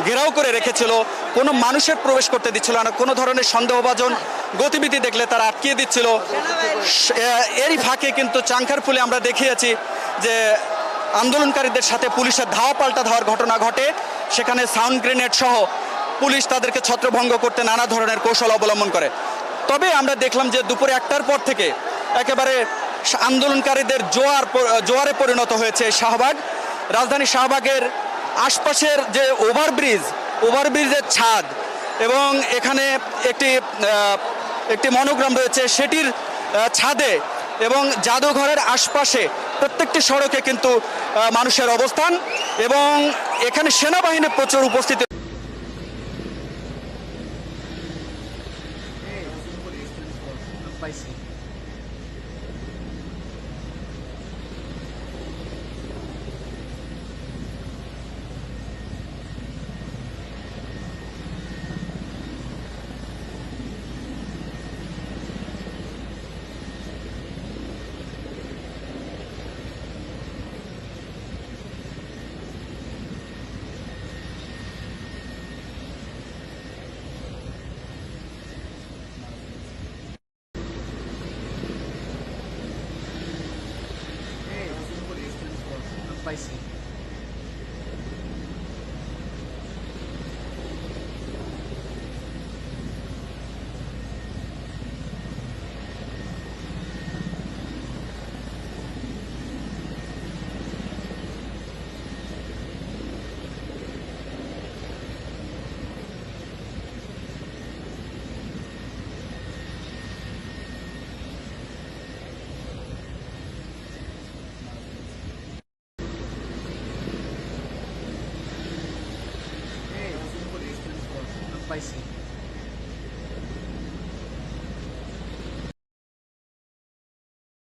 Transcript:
ঘেরাও করে রেখেছিল, কোনো মানুষের প্রবেশ করতে দিচ্ছিল না, কোনো ধরনের সন্দেহভাজন গতিবিধি দেখলে তারা আটকিয়ে দিচ্ছিল। এরই ফাঁকে কিন্তু চাংখারপুলে আমরা দেখিয়েছি যে আন্দোলনকারীদের সাথে পুলিশের ধাওয়া পাল্টা ধাওয়ার ঘটনা ঘটে। সেখানে সাউন্ড গ্রেনেড সহ পুলিশ তাদেরকে ছত্রভঙ্গ করতে নানা ধরনের কৌশল অবলম্বন করে। তবে আমরা দেখলাম যে দুপুরে 1টার পর থেকে একেবারে আন্দোলনকারীদের জোয়ারে পরিণত হয়েছে শাহবাগ। রাজধানী শাহবাগের আশপাশের যে ওভারব্রিজের ছাদ এবং এখানে একটি মনোগ্রাম রয়েছে, সেটির ছাদে এবং জাদুঘরের আশপাশে প্রত্যেকটি সড়কে কিন্তু মানুষের অবস্থান এবং এখানে সেনাবাহিনী প্রচুর উপস্থিতি। পাইছি। পাইছি।